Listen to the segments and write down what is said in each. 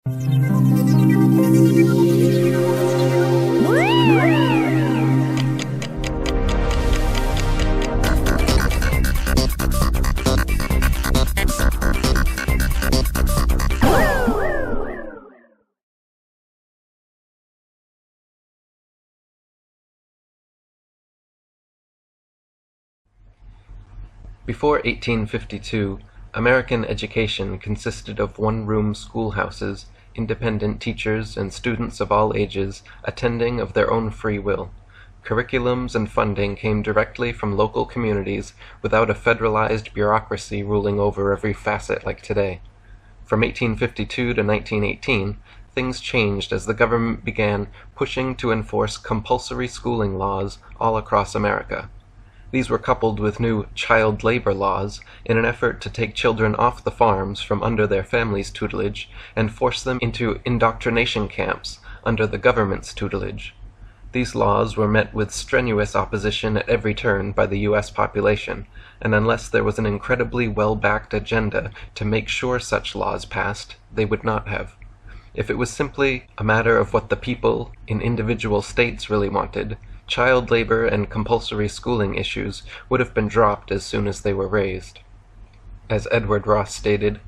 Before 1852, American education consisted of one-room schoolhouses, independent teachers and students of all ages attending of their own free will. Curriculums and funding came directly from local communities without a federalized bureaucracy ruling over every facet like today. From 1852 to 1918, things changed as the government began pushing to enforce compulsory schooling laws all across America. These were coupled with new child labor laws in an effort to take children off the farms from under their families' tutelage and force them into indoctrination camps under the government's tutelage. These laws were met with strenuous opposition at every turn by the U.S. population, and unless there was an incredibly well-backed agenda to make sure such laws passed, they would not have. If it was simply a matter of what the people in individual states really wanted, child labor and compulsory schooling issues would have been dropped as soon as they were raised. As Edward Ross stated,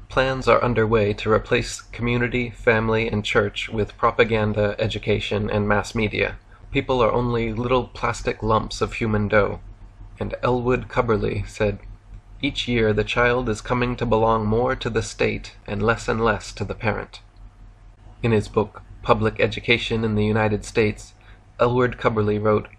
plans are underway to replace community, family, and church with propaganda, education, and mass media. People are only little plastic lumps of human dough. And Elwood Cubberley said, "Each year the child is coming to belong more to the state and less to the parent." In his book, Public Education in the United States, Elwood Cubberley wrote,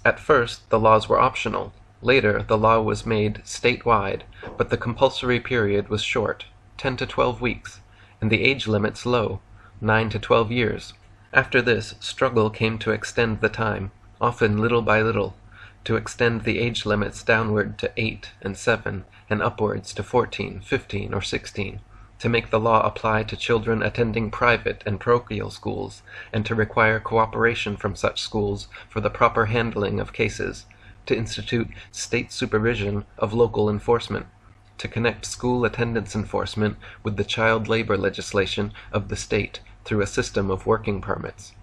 "At first the laws were optional. Later the law was made statewide, but the compulsory period was short, 10 to 12 weeks, and the age limits low, 9 to 12 years. After this, struggle came to extend the time, often little by little, to extend the age limits downward to 8 and 7, and upwards to 14, 15, or 16. To make the law apply to children attending private and parochial schools, and to require cooperation from such schools for the proper handling of cases, to institute state supervision of local enforcement, to connect school attendance enforcement with the child labor legislation of the state through a system of working permits.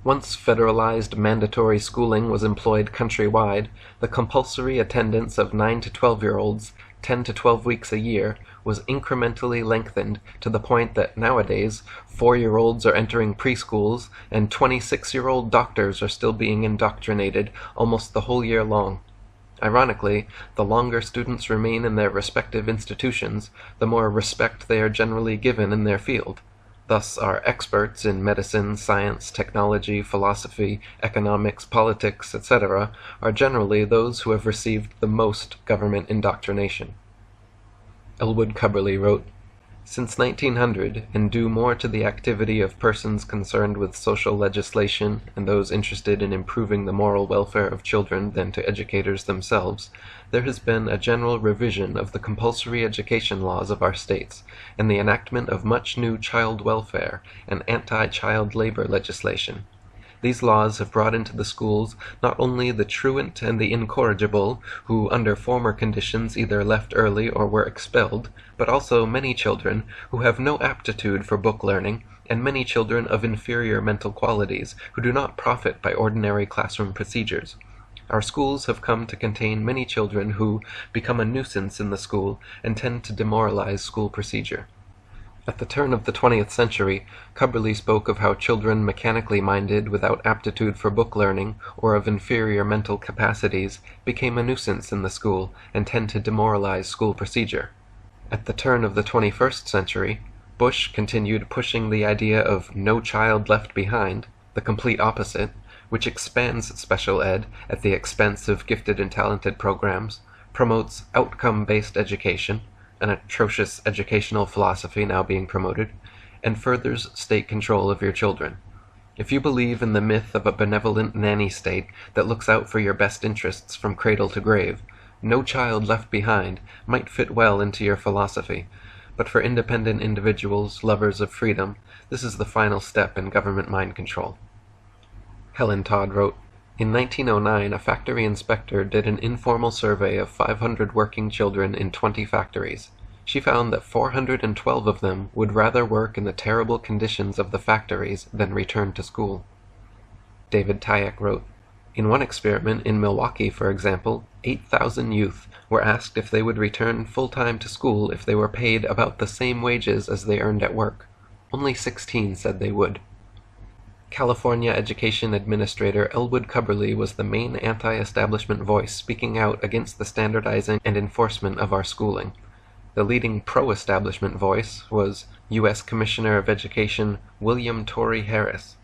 Once federalized mandatory schooling was employed countrywide, the compulsory attendance of 9 to 12-year-olds 10 to 12 weeks a year was incrementally lengthened to the point that nowadays 4-year-olds are entering preschools and 26-year-old doctors are still being indoctrinated almost the whole year long. Ironically, the longer students remain in their respective institutions, the more respect they are generally given in their field. Thus, our experts in medicine, science, technology, philosophy, economics, politics, etc. are generally those who have received the most government indoctrination. Elwood Cubberley wrote, "Since 1900, and due more to the activity of persons concerned with social legislation and those interested in improving the moral welfare of children than to educators themselves, there has been a general revision of the compulsory education laws of our states, and the enactment of much new child welfare and anti-child labor legislation. These laws have brought into the schools not only the truant and the incorrigible, who under former conditions either left early or were expelled, but also many children who have no aptitude for book learning, and many children of inferior mental qualities who do not profit by ordinary classroom procedures. Our schools have come to contain many children who become a nuisance in the school and tend to demoralize school procedure." At the turn of the 20th century, Cubberley spoke of how children mechanically minded without aptitude for book learning or of inferior mental capacities became a nuisance in the school and tend to demoralize school procedure. At the turn of the 21st century, Bush continued pushing the idea of no child left behind, the complete opposite, which expands special ed at the expense of gifted and talented programs, promotes outcome-based education, an atrocious educational philosophy now being promoted, and furthers state control of your children. If you believe in the myth of a benevolent nanny state that looks out for your best interests from cradle to grave, no child left behind might fit well into your philosophy, but for independent individuals, lovers of freedom, this is the final step in government mind control. Helen Todd wrote, "In 1909, a factory inspector did an informal survey of 500 working children in 20 factories. She found that 412 of them would rather work in the terrible conditions of the factories than return to school. David Tyack wrote, "In one experiment in Milwaukee, for example, 8,000 youth were asked if they would return full-time to school if they were paid about the same wages as they earned at work. Only 16 said they would." California Education Administrator Elwood Cubberley was the main anti-establishment voice speaking out against the standardizing and enforcement of our schooling. The leading pro-establishment voice was U.S. Commissioner of Education William Torrey Harris.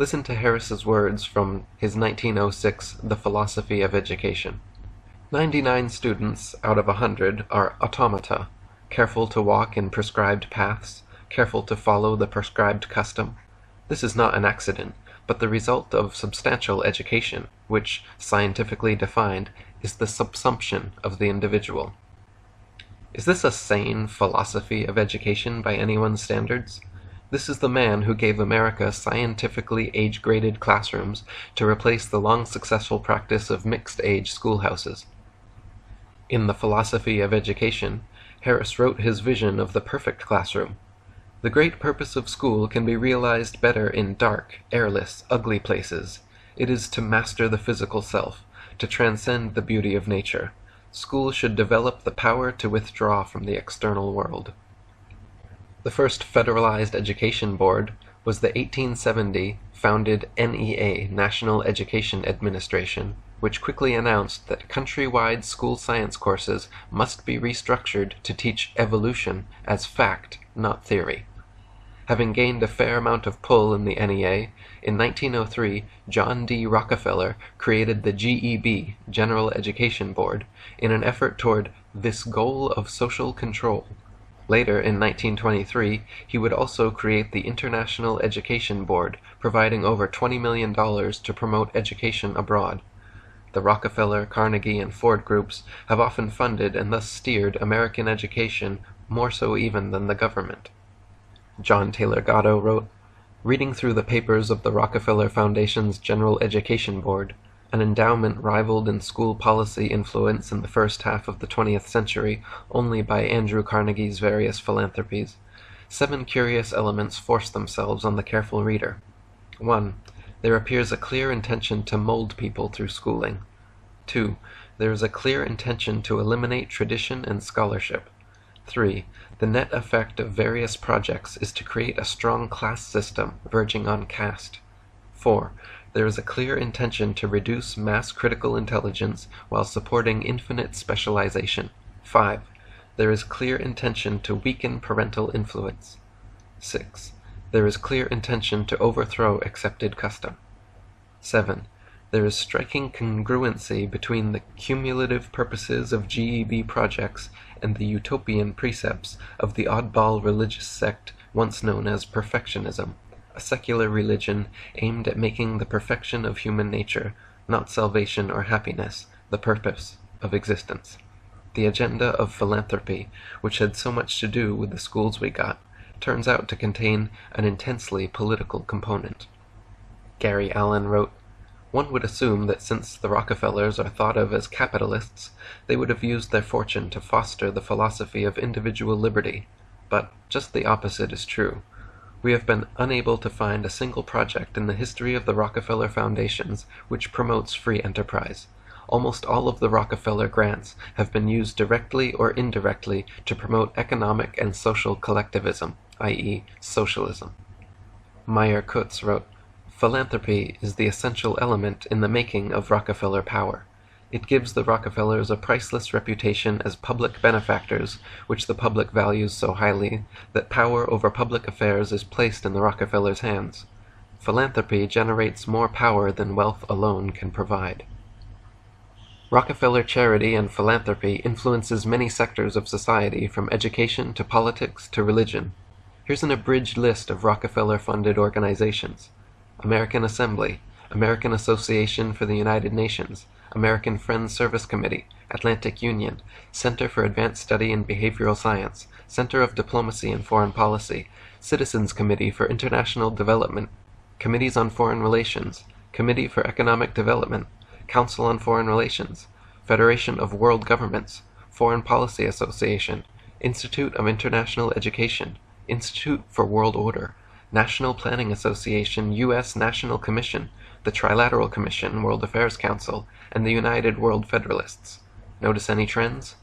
Listen to Harris's words from his 1906 The Philosophy of Education. 99 students out of 100 are automata, careful to walk in prescribed paths, careful to follow the prescribed custom. This is not an accident, but the result of substantial education, which, scientifically defined, is the subsumption of the individual. Is this a sane philosophy of education by anyone's standards? This is the man who gave America scientifically age-graded classrooms to replace the long successful practice of mixed-age schoolhouses. In The Philosophy of Education, Harris wrote his vision of the perfect classroom. The great purpose of school can be realized better in dark, airless, ugly places. It is to master the physical self, to transcend the beauty of nature. School should develop the power to withdraw from the external world. The first federalized education board was the 1870 founded NEA, National Education Administration, which quickly announced that countrywide school science courses must be restructured to teach evolution as fact, not theory. Having gained a fair amount of pull in the NEA, in 1903 John D. Rockefeller created the GEB, General Education Board, in an effort toward this goal of social control. Later, in 1923, he would also create the International Education Board, providing over $20 million to promote education abroad. The Rockefeller, Carnegie, and Ford groups have often funded and thus steered American education more so even than the government. John Taylor Gatto wrote, "Reading through the papers of the Rockefeller Foundation's General Education Board, an endowment rivaled in school policy influence in the first half of the 20th century only by Andrew Carnegie's various philanthropies, 7 curious elements force themselves on the careful reader. 1. There appears a clear intention to mold people through schooling. 2. There is a clear intention to eliminate tradition and scholarship. 3. The net effect of various projects is to create a strong class system verging on caste. 4. There is a clear intention to reduce mass critical intelligence while supporting infinite specialization. 5. There is clear intention to weaken parental influence. 6. There is clear intention to overthrow accepted custom. 7. There is striking congruency between the cumulative purposes of GEB projects and the utopian precepts of the oddball religious sect once known as perfectionism, a secular religion aimed at making the perfection of human nature, not salvation or happiness, the purpose of existence. The agenda of philanthropy, which had so much to do with the schools we got, turns out to contain an intensely political component." Gary Allen wrote, "One would assume that since the Rockefellers are thought of as capitalists, they would have used their fortune to foster the philosophy of individual liberty, but just the opposite is true. We have been unable to find a single project in the history of the Rockefeller Foundations which promotes free enterprise. Almost all of the Rockefeller grants have been used directly or indirectly to promote economic and social collectivism, i.e., socialism." Meyer Kutz wrote, "Philanthropy is the essential element in the making of Rockefeller power. It gives the Rockefellers a priceless reputation as public benefactors, which the public values so highly that power over public affairs is placed in the Rockefellers' hands. Philanthropy generates more power than wealth alone can provide." Rockefeller charity and philanthropy influences many sectors of society, from education to politics to religion. Here's an abridged list of Rockefeller-funded organizations: American Assembly, American Association for the United Nations, American Friends Service Committee, Atlantic Union, Center for Advanced Study in Behavioral Science, Center of Diplomacy and Foreign Policy, Citizens Committee for International Development, Committees on Foreign Relations, Committee for Economic Development, Council on Foreign Relations, Federation of World Governments, Foreign Policy Association, Institute of International Education, Institute for World Order, National Planning Association, U.S. National Commission, the Trilateral Commission, World Affairs Council, and the United World Federalists. Notice any trends?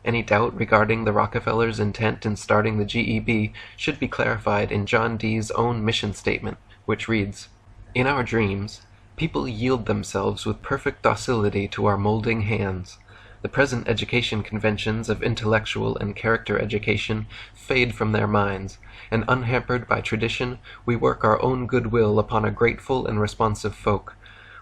Any doubt regarding the Rockefellers' intent in starting the GEB should be clarified in John Dee's own mission statement, which reads, "In our dreams, people yield themselves with perfect docility to our molding hands. The present education conventions of intellectual and character education fade from their minds, and unhampered by tradition, we work our own goodwill upon a grateful and responsive folk.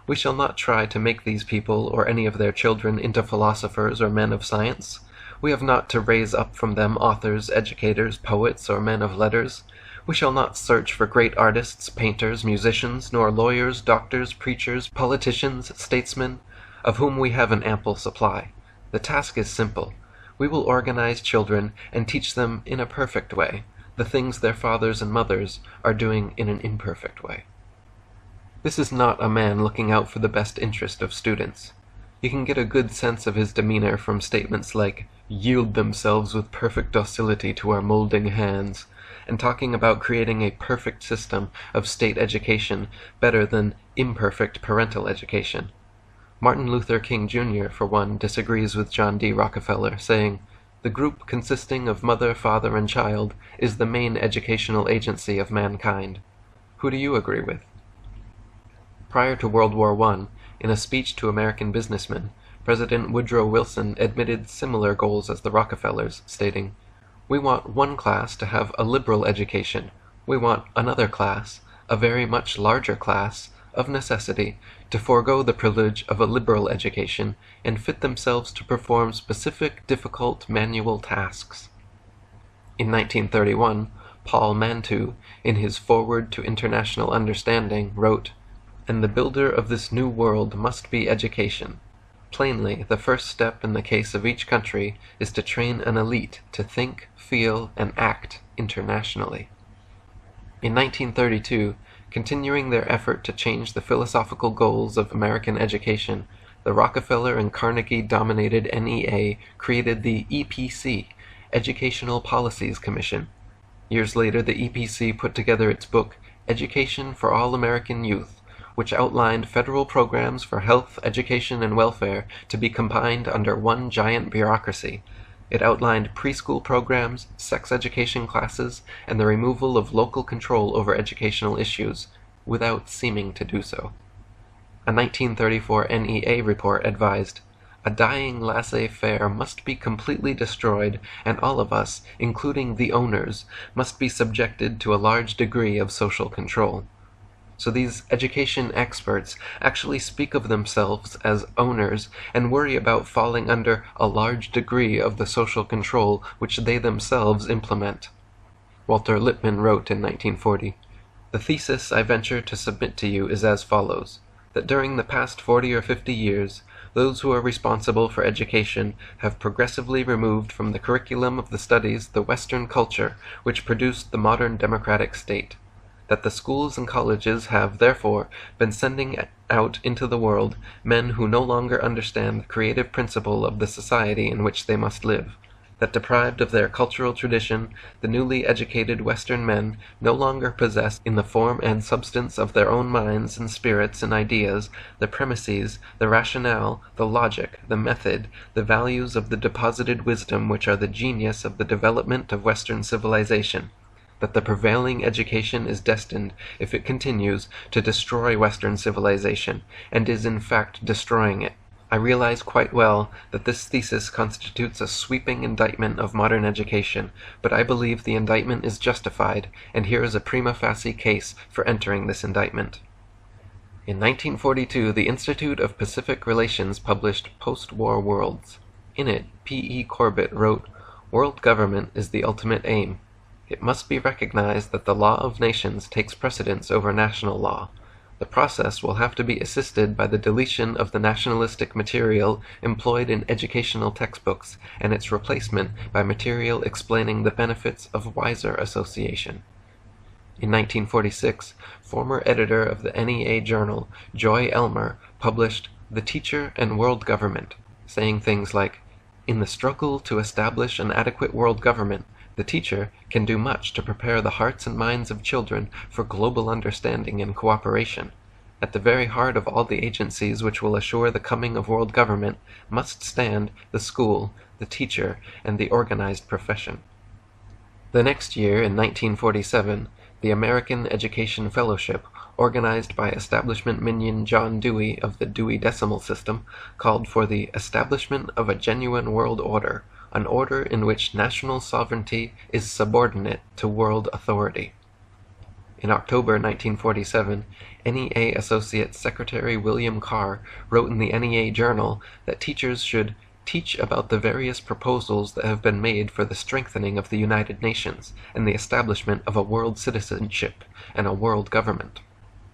We shall not try to make these people or any of their children into philosophers or men of science. We have not to raise up from them authors, educators, poets, or men of letters. We shall not search for great artists, painters, musicians, nor lawyers, doctors, preachers, politicians, statesmen, of whom we have an ample supply. The task is simple. We will organize children and teach them in a perfect way the things their fathers and mothers are doing in an imperfect way." This is not a man looking out for the best interest of students. You can get a good sense of his demeanor from statements like "yield themselves with perfect docility to our molding hands," and talking about creating a perfect system of state education better than imperfect parental education. Martin Luther King Jr., for one, disagrees with John D. Rockefeller, saying, "The group consisting of mother, father, and child is the main educational agency of mankind." Who do you agree with? Prior to World War I, in a speech to American businessmen, President Woodrow Wilson admitted similar goals as the Rockefellers, stating, "We want one class to have a liberal education. We want another class, a very much larger class, of necessity, to forego the privilege of a liberal education and fit themselves to perform specific, difficult manual tasks." In 1931, Paul Mantoux, in his Foreword to International Understanding, wrote, "And the builder of this new world must be education. Plainly, the first step in the case of each country is to train an elite to think, feel, and act internationally." In 1932, continuing their effort to change the philosophical goals of American education, the Rockefeller and Carnegie-dominated NEA created the EPC, Educational Policies Commission. Years later, the EPC put together its book, Education for All American Youth, which outlined federal programs for health, education, and welfare to be combined under one giant bureaucracy. It outlined preschool programs, sex education classes, and the removal of local control over educational issues, without seeming to do so. A 1934 NEA report advised, "A dying laissez-faire must be completely destroyed, and all of us, including the owners, must be subjected to a large degree of social control." So these education experts actually speak of themselves as owners and worry about falling under a large degree of the social control which they themselves implement. Walter Lippmann wrote in 1940, "The thesis I venture to submit to you is as follows, that during the past 40 or 50 years, those who are responsible for education have progressively removed from the curriculum of the studies the Western culture which produced the modern democratic state. That the schools and colleges have, therefore, been sending out into the world men who no longer understand the creative principle of the society in which they must live. That deprived of their cultural tradition, the newly educated Western men no longer possess in the form and substance of their own minds and spirits and ideas the premises, the rationale, the logic, the method, the values of the deposited wisdom which are the genius of the development of Western civilization. That the prevailing education is destined, if it continues, to destroy Western civilization, and is in fact destroying it. I realize quite well that this thesis constitutes a sweeping indictment of modern education, but I believe the indictment is justified, and here is a prima facie case for entering this indictment." In 1942, the Institute of Pacific Relations published Post-War Worlds. In it, P.E. Corbett wrote, "World government is the ultimate aim. It must be recognized that the law of nations takes precedence over national law. The process will have to be assisted by the deletion of the nationalistic material employed in educational textbooks and its replacement by material explaining the benefits of wiser association." In 1946, former editor of the NEA journal, Joy Elmer, published The Teacher and World Government, saying things like, In the struggle to establish an adequate world government, the teacher can do much to prepare the hearts and minds of children for global understanding and cooperation. At the very heart of all the agencies which will assure the coming of world government must stand the school, the teacher, and the organized profession. The next year, in 1947, the American Education Fellowship, organized by establishment minion John Dewey of the Dewey Decimal System, called for the establishment of a genuine world order, an order in which national sovereignty is subordinate to world authority. In October 1947, NEA Associate Secretary William Carr wrote in the NEA Journal that teachers should teach about the various proposals that have been made for the strengthening of the United Nations and the establishment of a world citizenship and a world government.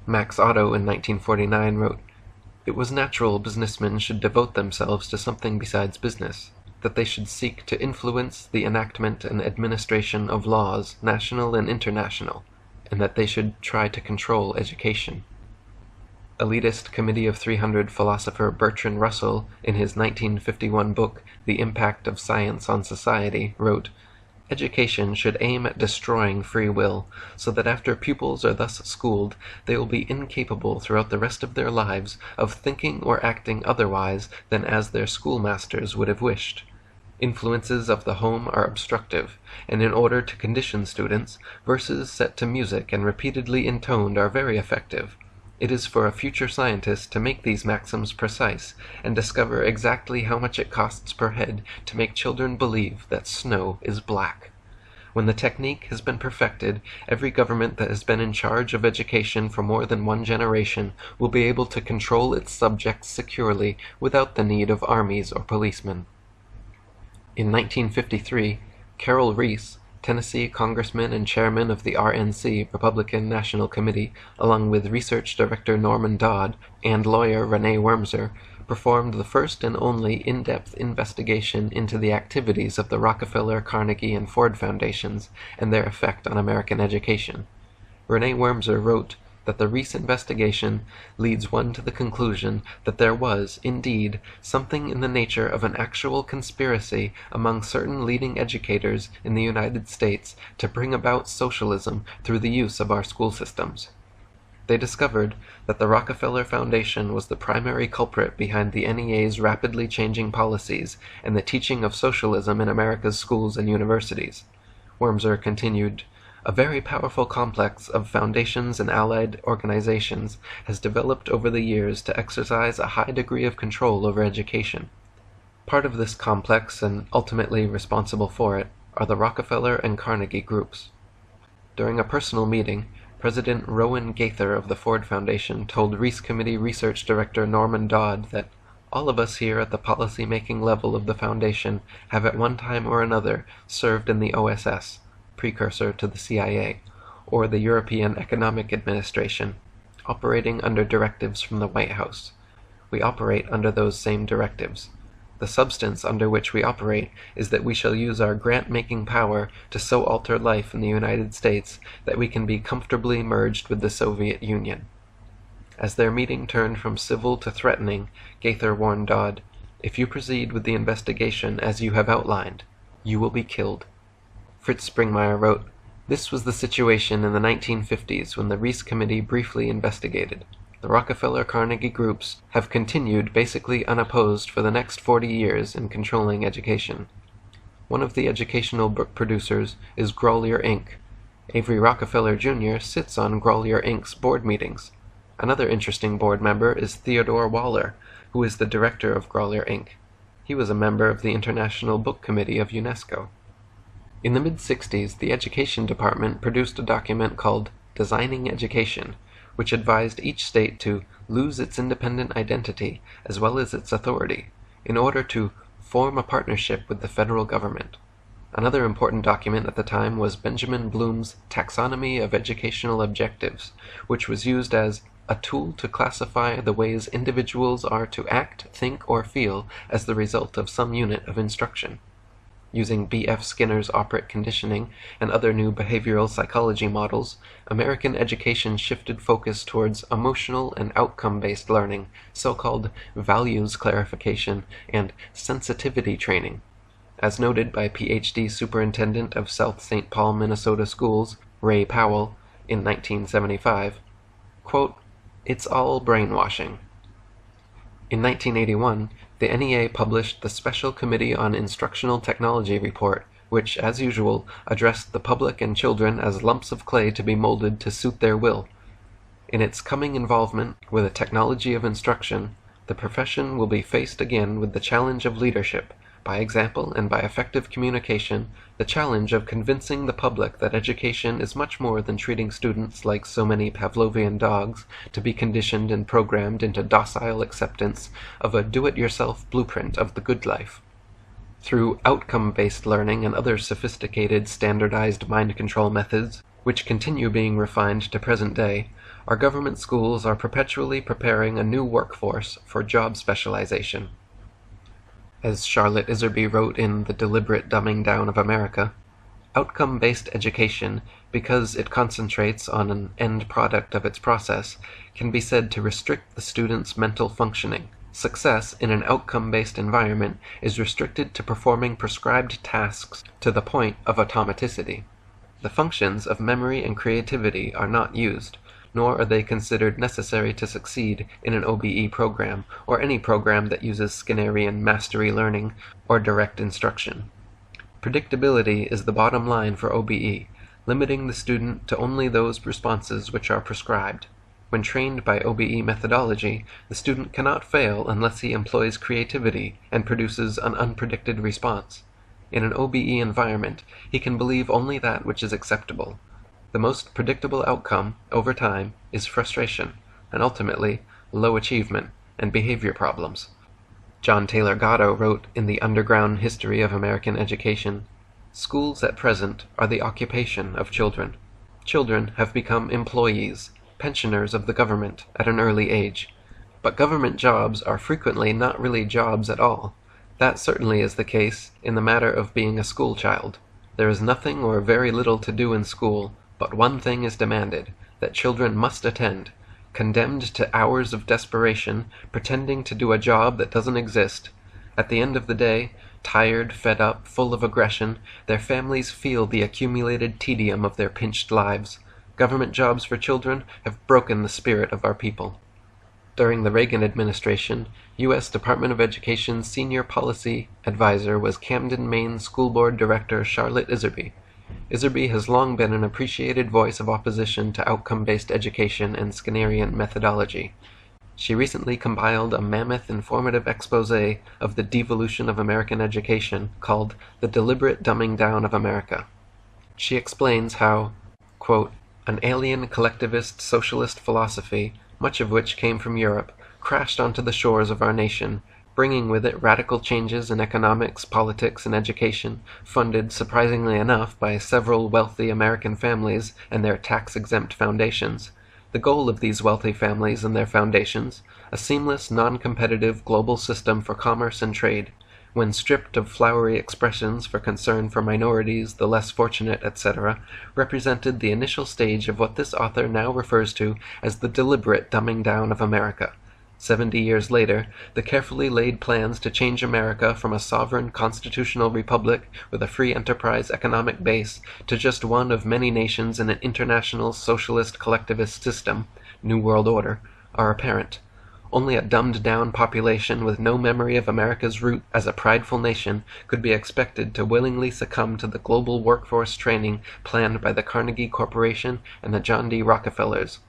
Max Otto in 1949 wrote, "It was natural businessmen should devote themselves to something besides business, that they should seek to influence the enactment and administration of laws, national and international, and that they should try to control education." Elitist Committee of 300 philosopher Bertrand Russell, in his 1951 book The Impact of Science on Society, wrote, "Education should aim at destroying free will, so that after pupils are thus schooled, they will be incapable throughout the rest of their lives of thinking or acting otherwise than as their schoolmasters would have wished. Influences of the home are obstructive, and in order to condition students, verses set to music and repeatedly intoned are very effective. It is for a future scientist to make these maxims precise, and discover exactly how much it costs per head to make children believe that snow is black. When the technique has been perfected, every government that has been in charge of education for more than one generation will be able to control its subjects securely without the need of armies or policemen." In 1953, Carroll Reese, Tennessee congressman and chairman of the RNC Republican National Committee, along with research director Norman Dodd and lawyer Renee Wormser, performed the first and only in-depth investigation into the activities of the Rockefeller, Carnegie, and Ford Foundations and their effect on American education. Renee Wormser wrote that the Reese investigation leads one to the conclusion that there was, indeed, something in the nature of an actual conspiracy among certain leading educators in the United States to bring about socialism through the use of our school systems. They discovered that the Rockefeller Foundation was the primary culprit behind the NEA's rapidly changing policies and the teaching of socialism in America's schools and universities. Wormser continued, "A very powerful complex of foundations and allied organizations has developed over the years to exercise a high degree of control over education. Part of this complex, and ultimately responsible for it, are the Rockefeller and Carnegie groups." During a personal meeting, President Rowan Gaither of the Ford Foundation told Reese Committee Research Director Norman Dodd that "all of us here at the policy-making level of the Foundation have at one time or another served in the OSS, precursor to the CIA, or the European Economic Administration, operating under directives from the White House. We operate under those same directives. The substance under which we operate is that we shall use our grant-making power to so alter life in the United States that we can be comfortably merged with the Soviet Union." As their meeting turned from civil to threatening, Gaither warned Dodd, "If you proceed with the investigation as you have outlined, you will be killed." Fritz Springmeier wrote, "This was the situation in the 1950s when the Reese Committee briefly investigated. The Rockefeller-Carnegie groups have continued basically unopposed for the next 40 years in controlling education. One of the educational book producers is Grolier Inc. Avery Rockefeller Jr. sits on Grolier Inc.'s board meetings. Another interesting board member is Theodore Waller, who is the director of Grolier Inc. He was a member of the International Book Committee of UNESCO." In the mid-60s, the Education Department produced a document called Designing Education, which advised each state to lose its independent identity as well as its authority, in order to form a partnership with the federal government. Another important document at the time was Benjamin Bloom's Taxonomy of Educational Objectives, which was used as a tool to classify the ways individuals are to act, think, or feel as the result of some unit of instruction. using B.F. Skinner's operant conditioning and other new behavioral psychology models, American education shifted focus towards emotional and outcome-based learning, so-called values clarification, and sensitivity training. As noted by Ph.D. Superintendent of South St. Paul, Minnesota Schools, Ray Powell, in 1975, quote, "It's all brainwashing." In 1981, the NEA published the Special Committee on Instructional Technology report, which, as usual, addressed the public and children as lumps of clay to be molded to suit their will. In its coming involvement with the technology of instruction, the profession will be faced again with the challenge of leadership, by example and by effective communication, the challenge of convincing the public that education is much more than treating students like so many Pavlovian dogs to be conditioned and programmed into docile acceptance of a do-it-yourself blueprint of the good life. Through outcome-based learning and other sophisticated standardized mind control methods, which continue being refined to present day, our government schools are perpetually preparing a new workforce for job specialization. As Charlotte Iserby wrote in The Deliberate Dumbing Down of America, outcome-based education, because it concentrates on an end product of its process, can be said to restrict the student's mental functioning. Success in an outcome-based environment is restricted to performing prescribed tasks to the point of automaticity. The functions of memory and creativity are not used, nor are they considered necessary to succeed in an OBE program, or any program that uses Skinnerian mastery learning or direct instruction. Predictability is the bottom line for OBE, limiting the student to only those responses which are prescribed. When trained by OBE methodology, the student cannot fail unless he employs creativity and produces an unpredicted response. In an OBE environment, he can believe only that which is acceptable. The most predictable outcome, over time, is frustration, and ultimately, low achievement and behavior problems. John Taylor Gatto wrote in The Underground History of American Education, "Schools at present are the occupation of children. Children have become employees, pensioners of the government at an early age. But government jobs are frequently not really jobs at all. That certainly is the case in the matter of being a school child. There is nothing or very little to do in school, but one thing is demanded, that children must attend, condemned to hours of desperation, pretending to do a job that doesn't exist. At the end of the day, tired, fed up, full of aggression, their families feel the accumulated tedium of their pinched lives. Government jobs for children have broken the spirit of our people." During the Reagan administration, U.S. Department of Education's senior policy advisor was Camden, Maine School Board Director Charlotte Iserby. Iserby has long been an appreciated voice of opposition to outcome-based education and Skinnerian methodology. She recently compiled a mammoth informative expose of the devolution of American education called The Deliberate Dumbing Down of America. She explains how, quote, "an alien collectivist socialist philosophy, much of which came from Europe, crashed onto the shores of our nation, bringing with it radical changes in economics, politics, and education, funded, surprisingly enough, by several wealthy American families and their tax-exempt foundations. The goal of these wealthy families and their foundations, a seamless, non-competitive global system for commerce and trade, when stripped of flowery expressions for concern for minorities, the less fortunate, etc., represented the initial stage of what this author now refers to as the deliberate dumbing down of America. 70 years later, the carefully laid plans to change America from a sovereign constitutional republic with a free enterprise economic base to just one of many nations in an international socialist collectivist system, New World Order, are apparent. Only a dumbed-down population with no memory of America's root as a prideful nation could be expected to willingly succumb to the global workforce training planned by the Carnegie Corporation and the John D. Rockefellers.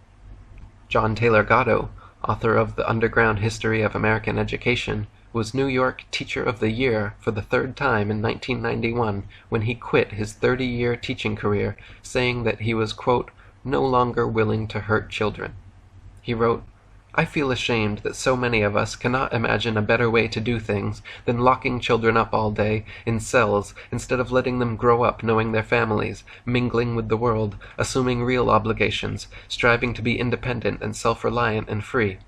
John Taylor Gatto, author of The Underground History of American Education, was New York Teacher of the Year for the third time in 1991 when he quit his 30-year teaching career, saying that he was, quote, "no longer willing to hurt children." He wrote, "I feel ashamed that so many of us cannot imagine a better way to do things than locking children up all day in cells instead of letting them grow up knowing their families, mingling with the world, assuming real obligations, striving to be independent and self-reliant and free.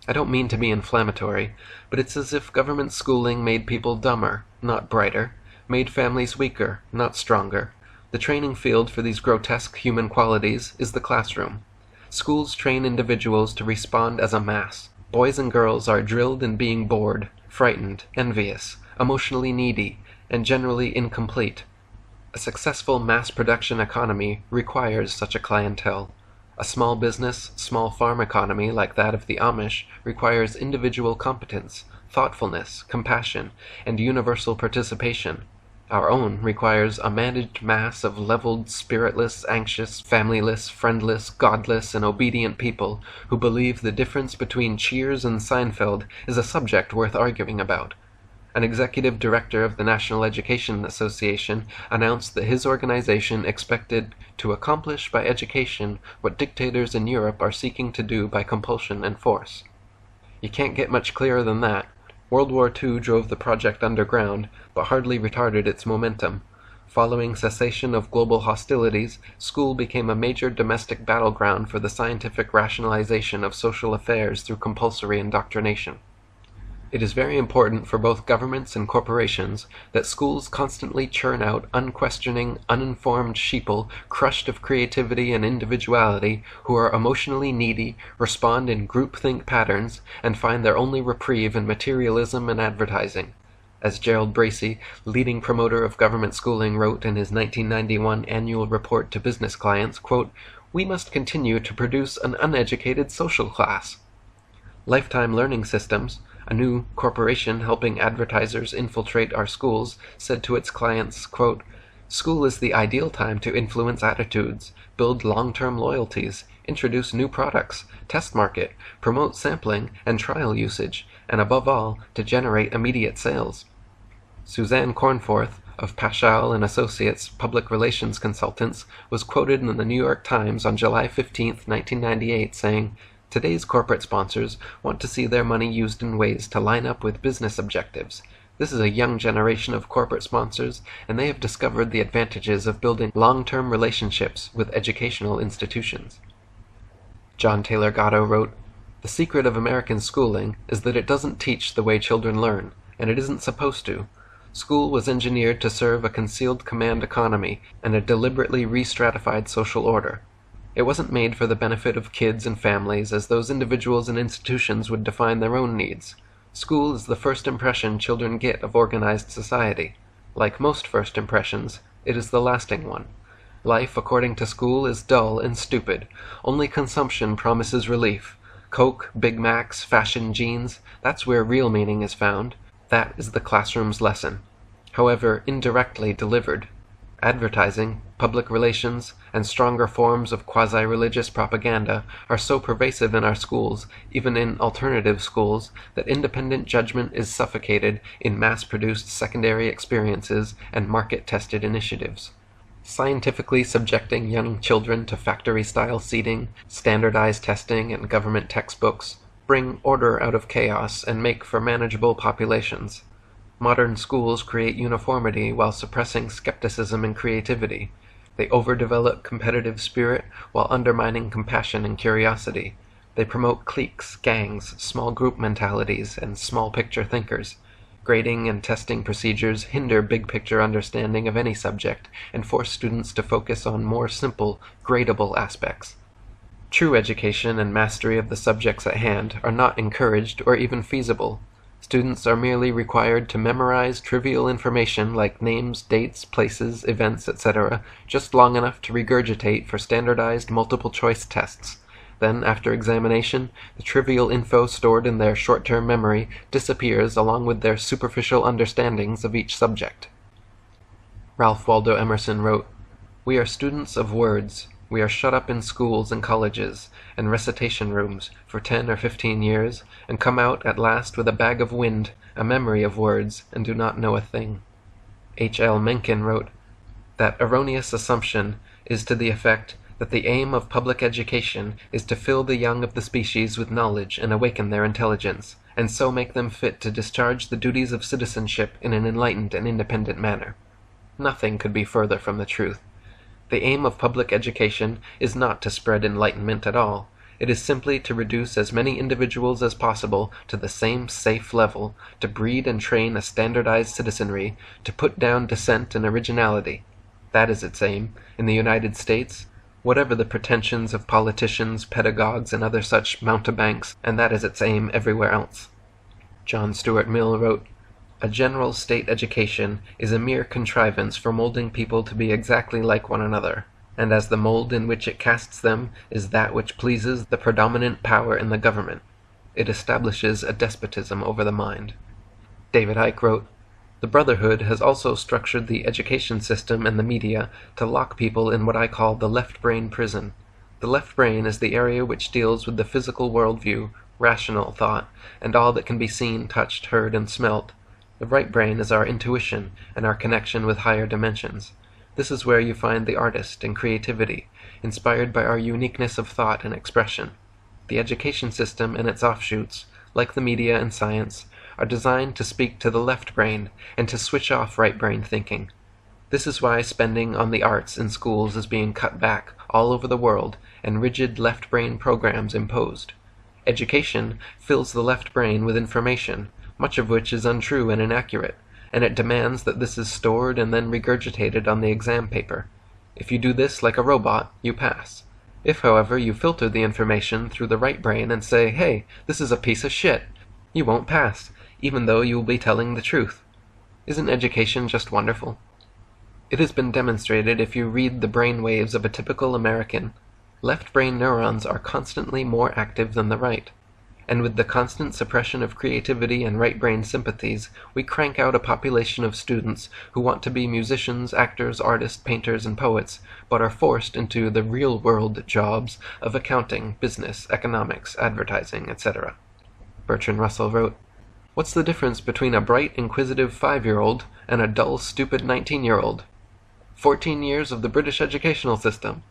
I don't mean to be inflammatory, but it's as if government schooling made people dumber, not brighter. made families weaker, not stronger. The training field for these grotesque human qualities is the classroom. Schools train individuals to respond as a mass. Boys and girls are drilled in being bored, frightened, envious, emotionally needy, and generally incomplete. A successful mass production economy requires such a clientele. A small business, small farm economy like that of the Amish requires individual competence, thoughtfulness, compassion, and universal participation. Our own requires a managed mass of leveled, spiritless, anxious, familyless, friendless, godless, and obedient people who believe the difference between Cheers and Seinfeld is a subject worth arguing about. An executive director of the National Education Association announced that his organization expected to accomplish by education what dictators in Europe are seeking to do by compulsion and force. You can't get much clearer than that. World War II drove the project underground, but hardly retarded its momentum. Following cessation of global hostilities, school became a major domestic battleground for the scientific rationalization of social affairs through compulsory indoctrination. It is very important for both governments and corporations that schools constantly churn out unquestioning, uninformed sheeple crushed of creativity and individuality who are emotionally needy, respond in groupthink patterns, and find their only reprieve in materialism and advertising. As Gerald Bracey, leading promoter of government schooling, wrote in his 1991 annual report to business clients, quote, "We must continue to produce an uneducated social class." Lifetime Learning Systems, a new corporation helping advertisers infiltrate our schools, said to its clients, quote, "School is the ideal time to influence attitudes, build long-term loyalties, introduce new products, test market, promote sampling and trial usage, and above all, to generate immediate sales." Suzanne Cornforth, of Paschal and Associates Public Relations Consultants, was quoted in the New York Times on July 15, 1998, saying, "Today's corporate sponsors want to see their money used in ways to line up with business objectives. This is a young generation of corporate sponsors, and they have discovered the advantages of building long-term relationships with educational institutions." John Taylor Gatto wrote, "The secret of American schooling is that it doesn't teach the way children learn, and it isn't supposed to. School was engineered to serve a concealed command economy and a deliberately re-stratified social order. It wasn't made for the benefit of kids and families, as those individuals and institutions would define their own needs. School is the first impression children get of organized society. Like most first impressions, it is the lasting one. Life, according to school, is dull and stupid. Only consumption promises relief. Coke, Big Macs, fashion jeans, that's where real meaning is found. That is the classroom's lesson. However, indirectly delivered. Advertising, public relations, and stronger forms of quasi-religious propaganda are so pervasive in our schools, even in alternative schools, that independent judgment is suffocated in mass-produced secondary experiences and market-tested initiatives. Scientifically subjecting young children to factory-style seating, standardized testing, and government textbooks bring order out of chaos and make for manageable populations. Modern schools create uniformity while suppressing skepticism and creativity. They overdevelop competitive spirit while undermining compassion and curiosity. They promote cliques, gangs, small group mentalities, and small picture thinkers. Grading and testing procedures hinder big picture understanding of any subject and force students to focus on more simple, gradable aspects. True education and mastery of the subjects at hand are not encouraged or even feasible. Students are merely required to memorize trivial information like names, dates, places, events, etc., just long enough to regurgitate for standardized multiple-choice tests. Then, after examination, the trivial info stored in their short-term memory disappears along with their superficial understandings of each subject. Ralph Waldo Emerson wrote, "We are students of words. We are shut up in schools and colleges and recitation rooms for 10 or 15 years, and come out at last with a bag of wind, a memory of words, and do not know a thing." H. L. Mencken wrote, "That erroneous assumption is to the effect that the aim of public education is to fill the young of the species with knowledge and awaken their intelligence, and so make them fit to discharge the duties of citizenship in an enlightened and independent manner. Nothing could be further from the truth. The aim of public education is not to spread enlightenment at all. It is simply to reduce as many individuals as possible to the same safe level, to breed and train a standardized citizenry, to put down dissent and originality. That is its aim, in the United States, whatever the pretensions of politicians, pedagogues, and other such mountebanks, and that is its aim everywhere else. John Stuart Mill wrote, "A general state education is a mere contrivance for molding people to be exactly like one another, and as the mold in which it casts them is that which pleases the predominant power in the government, it establishes a despotism over the mind." David Icke wrote, "The Brotherhood has also structured the education system and the media to lock people in what I call the left brain prison. The left brain is the area which deals with the physical worldview, rational thought, and all that can be seen, touched, heard, and smelt. The right brain is our intuition and our connection with higher dimensions. This is where you find the artist and creativity, inspired by our uniqueness of thought and expression. The education system and its offshoots, like the media and science, are designed to speak to the left brain and to switch off right brain thinking. This is why spending on the arts in schools is being cut back all over the world and rigid left brain programs imposed. Education fills the left brain with information, much of which is untrue and inaccurate, and it demands that this is stored and then regurgitated on the exam paper. If you do this like a robot, you pass. If, however, you filter the information through the right brain and say, 'Hey, this is a piece of shit,' you won't pass, even though you will be telling the truth. Isn't education just wonderful? It has been demonstrated if you read the brain waves of a typical American, left brain neurons are constantly more active than the right. And with the constant suppression of creativity and right brain sympathies, we crank out a population of students who want to be musicians, actors, artists, painters, and poets, but are forced into the real-world jobs of accounting, business, economics, advertising, etc." Bertrand Russell wrote, "What's the difference between a bright, inquisitive 5-year-old and a dull, stupid 19-year-old? 14 years of the British educational system."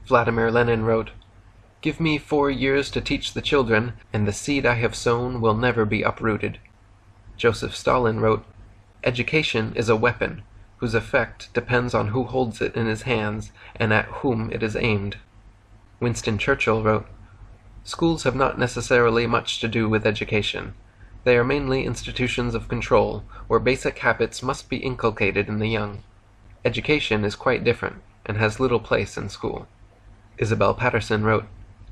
Vladimir Lenin wrote, "Give me 4 years to teach the children, and the seed I have sown will never be uprooted." Joseph Stalin wrote, "Education is a weapon, whose effect depends on who holds it in his hands and at whom it is aimed." Winston Churchill wrote, "Schools have not necessarily much to do with education. They are mainly institutions of control, where basic habits must be inculcated in the young. Education is quite different, and has little place in school." Isabel Patterson wrote,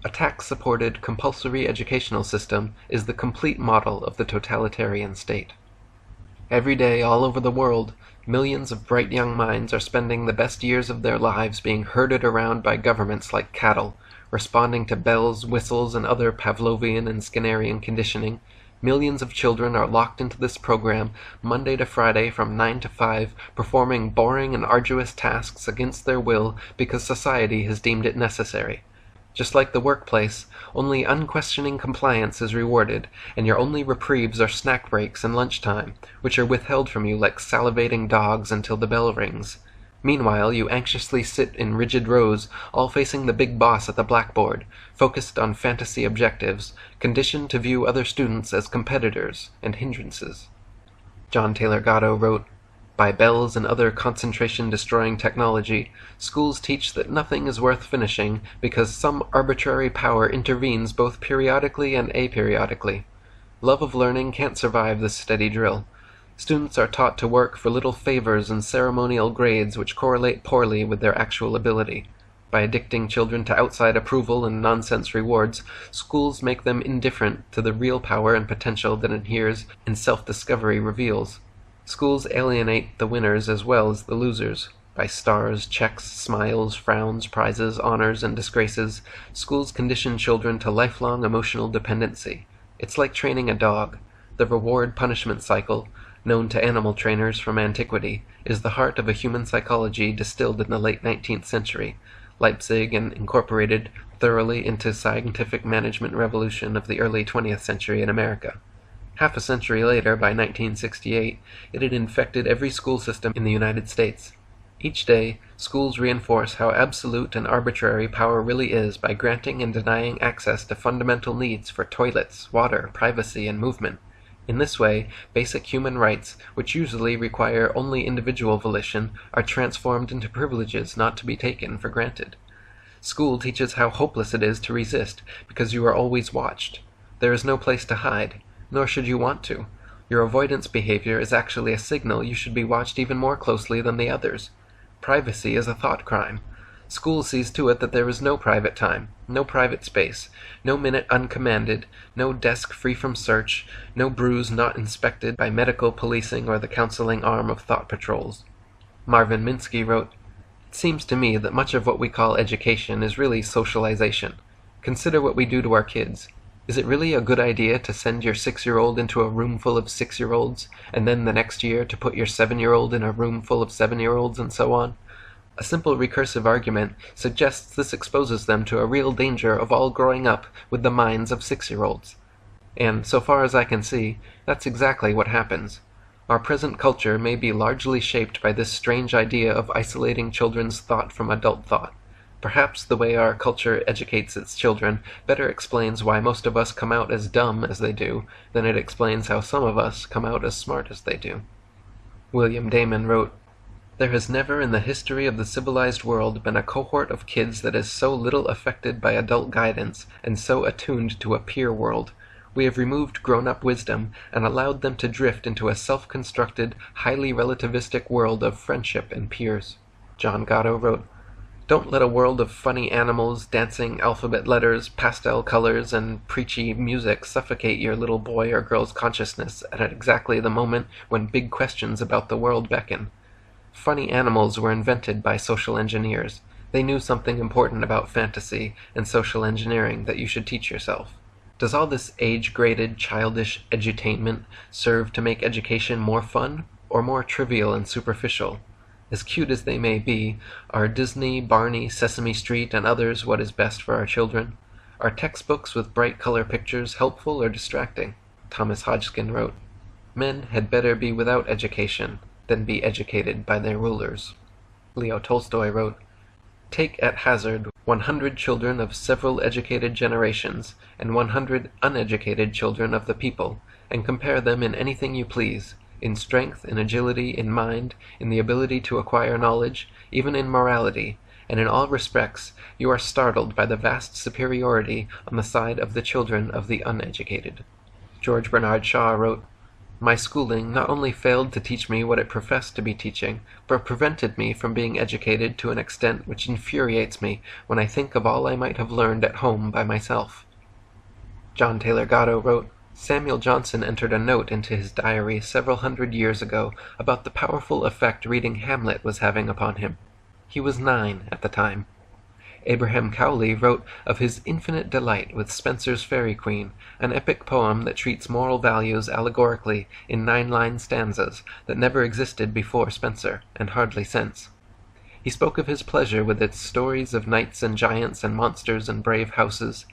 "A tax-supported, compulsory educational system is the complete model of the totalitarian state." Every day, all over the world, millions of bright young minds are spending the best years of their lives being herded around by governments like cattle, responding to bells, whistles, and other Pavlovian and Skinnerian conditioning. Millions of children are locked into this program Monday to Friday from 9 to 5, performing boring and arduous tasks against their will because society has deemed it necessary. Just like the workplace, only unquestioning compliance is rewarded, and your only reprieves are snack breaks and lunchtime, which are withheld from you like salivating dogs until the bell rings. Meanwhile, you anxiously sit in rigid rows, all facing the big boss at the blackboard, focused on fantasy objectives, conditioned to view other students as competitors and hindrances. John Taylor Gatto wrote, "By bells and other concentration-destroying technology, schools teach that nothing is worth finishing because some arbitrary power intervenes both periodically and aperiodically. Love of learning can't survive this steady drill. Students are taught to work for little favors and ceremonial grades which correlate poorly with their actual ability. By addicting children to outside approval and nonsense rewards, schools make them indifferent to the real power and potential that inheres and self-discovery reveals. Schools alienate the winners as well as the losers. By stars, checks, smiles, frowns, prizes, honors, and disgraces, schools condition children to lifelong emotional dependency. It's like training a dog. The reward-punishment cycle, known to animal trainers from antiquity, is the heart of a human psychology distilled in the late 19th century, Leipzig, and incorporated thoroughly into scientific management revolution of the early 20th century in America. Half a century later, by 1968, it had infected every school system in the United States. Each day, schools reinforce how absolute and arbitrary power really is by granting and denying access to fundamental needs for toilets, water, privacy, and movement. In this way, basic human rights, which usually require only individual volition, are transformed into privileges not to be taken for granted. School teaches how hopeless it is to resist, because you are always watched. There is no place to hide, nor should you want to. Your avoidance behavior is actually a signal you should be watched even more closely than the others. Privacy is a thought crime. School sees to it that there is no private time, no private space, no minute uncommanded, no desk free from search, no bruise not inspected by medical policing or the counseling arm of thought patrols. Marvin Minsky wrote, "It seems to me that much of what we call education is really socialization. Consider what we do to our kids. Is it really a good idea to send your 6-year-old into a room full of 6-year-olds, and then the next year to put your 7-year-old in a room full of 7-year-olds, and so on? A simple recursive argument suggests this exposes them to a real danger of all growing up with the minds of 6-year-olds. And, so far as I can see, that's exactly what happens. Our present culture may be largely shaped by this strange idea of isolating children's thought from adult thought. Perhaps the way our culture educates its children better explains why most of us come out as dumb as they do than it explains how some of us come out as smart as they do." William Damon wrote, "There has never in the history of the civilized world been a cohort of kids that is so little affected by adult guidance and so attuned to a peer world. We have removed grown-up wisdom and allowed them to drift into a self-constructed, highly relativistic world of friendship and peers." John Gatto wrote, "Don't let a world of funny animals, dancing alphabet letters, pastel colors, and preachy music suffocate your little boy or girl's consciousness at exactly the moment when big questions about the world beckon. Funny animals were invented by social engineers. They knew something important about fantasy and social engineering that you should teach yourself. Does all this age-graded, childish edutainment serve to make education more fun or more trivial and superficial? As cute as they may be, are Disney, Barney, Sesame Street, and others what is best for our children? Are textbooks with bright color pictures helpful or distracting?" Thomas Hodgkin wrote, "Men had better be without education than be educated by their rulers." Leo Tolstoy wrote, "Take at hazard 100 children of several educated generations and 100 uneducated children of the people, and compare them in anything you please, in strength, in agility, in mind, in the ability to acquire knowledge, even in morality, and in all respects you are startled by the vast superiority on the side of the children of the uneducated." George Bernard Shaw wrote, "My schooling not only failed to teach me what it professed to be teaching, but prevented me from being educated to an extent which infuriates me when I think of all I might have learned at home by myself." John Taylor Gatto wrote, "Samuel Johnson entered a note into his diary several hundred years ago about the powerful effect reading Hamlet was having upon him. He was 9 at the time. Abraham Cowley wrote of his infinite delight with Spenser's Faerie Queene, an epic poem that treats moral values allegorically in 9-line stanzas that never existed before Spenser, and hardly since. He spoke of his pleasure with its stories of knights and giants and monsters and brave houses.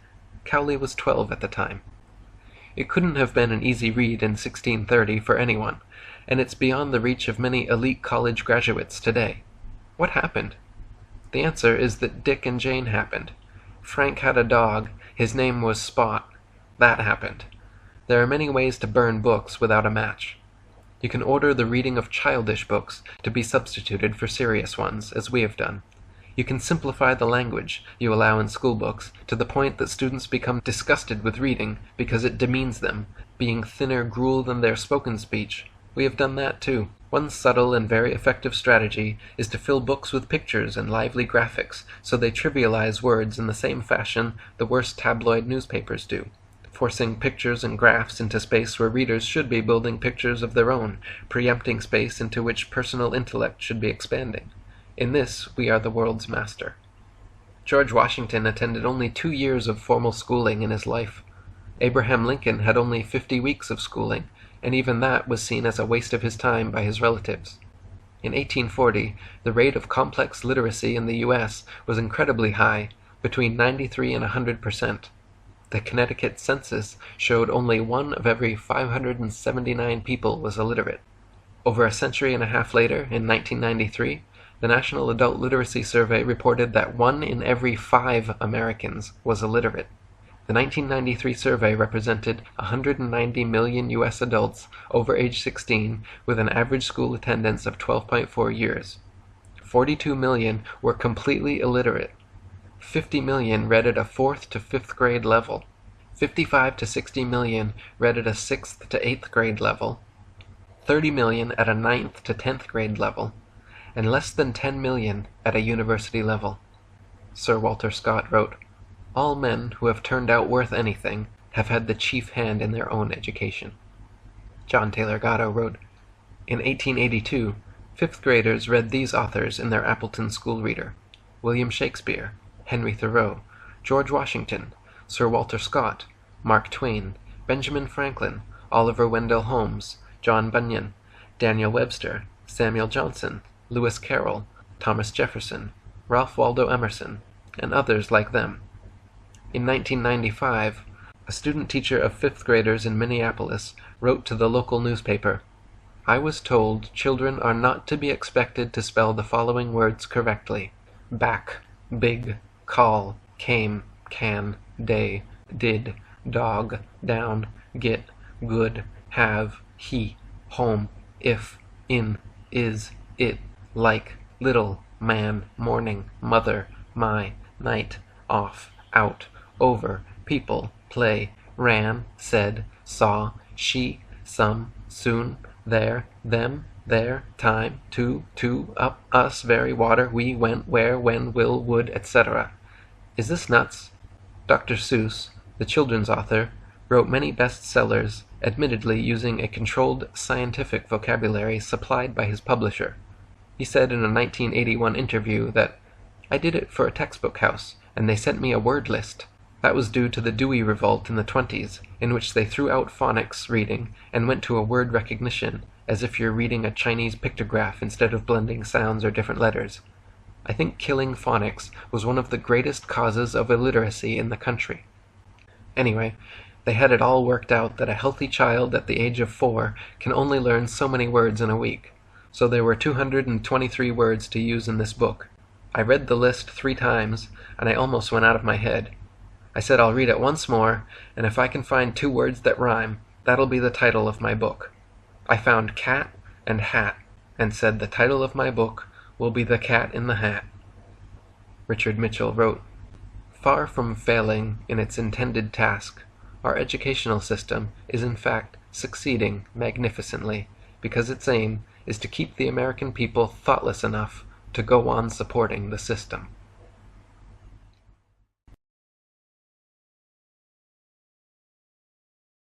Cowley was 12 at the time. It couldn't have been an easy read in 1630 for anyone, and it's beyond the reach of many elite college graduates today. What happened? The answer is that Dick and Jane happened. Frank had a dog. His name was Spot. That happened. There are many ways to burn books without a match. You can order the reading of childish books to be substituted for serious ones, as we have done. You can simplify the language you allow in school books to the point that students become disgusted with reading because it demeans them, being thinner gruel than their spoken speech. We have done that too. One subtle and very effective strategy is to fill books with pictures and lively graphics, so they trivialize words in the same fashion the worst tabloid newspapers do, forcing pictures and graphs into space where readers should be building pictures of their own, preempting space into which personal intellect should be expanding. In this, we are the world's master. George Washington attended only 2 years of formal schooling in his life. Abraham Lincoln had only 50 weeks of schooling, and even that was seen as a waste of his time by his relatives. In 1840, the rate of complex literacy in the U.S. was incredibly high, between 93 and 100%. The Connecticut census showed only 1 of every 579 people was illiterate. Over a century and a half later, in 1993, the National Adult Literacy Survey reported that 1 in every 5 Americans was illiterate. The 1993 survey represented 190 million U.S. adults over age 16 with an average school attendance of 12.4 years. 42 million were completely illiterate. 50 million read at a 4th to 5th grade level, 55 to 60 million read at a 6th to 8th grade level, 30 million at a 9th to 10th grade level, and less than 10 million at a university level. Sir Walter Scott wrote, "All men who have turned out worth anything have had the chief hand in their own education." John Taylor Gatto wrote, "In 1882, 5th graders read these authors in their Appleton school reader: William Shakespeare, Henry Thoreau, George Washington, Sir Walter Scott, Mark Twain, Benjamin Franklin, Oliver Wendell Holmes, John Bunyan, Daniel Webster, Samuel Johnson, Lewis Carroll, Thomas Jefferson, Ralph Waldo Emerson, and others like them." In 1995, a student teacher of 5th graders in Minneapolis wrote to the local newspaper, "I was told children are not to be expected to spell the following words correctly: back, big, call, came, can, day, did, dog, down, get, good, have, he, home, if, in, is, it, like, little, man, morning, mother, my, night, off, out, over, people, play, ran, said, saw, she, some, soon, there, them, there, time, to, up, us, very, water, we, went, where, when, will, would, etc. Is this nuts? Dr. Seuss, the children's author, wrote many bestsellers, admittedly using a controlled scientific vocabulary supplied by his publisher. He said in a 1981 interview that, "I did it for a textbook house, and they sent me a word list. That was due to the Dewey Revolt in the 20s, in which they threw out phonics reading and went to a word recognition, as if you're reading a Chinese pictograph instead of blending sounds or different letters. I think killing phonics was one of the greatest causes of illiteracy in the country." Anyway, they had it all worked out that a healthy child at the age of 4 can only learn so many words in a week, so there were 223 words to use in this book. I read the list 3 times, and I almost went out of my head. I said I'll read it once more, and if I can find 2 words that rhyme, that'll be the title of my book. I found cat and hat, and said the title of my book will be The Cat in the Hat. Richard Mitchell wrote, "Far from failing in its intended task, our educational system is in fact succeeding magnificently, because its aim is to keep the American people thoughtless enough to go on supporting the system."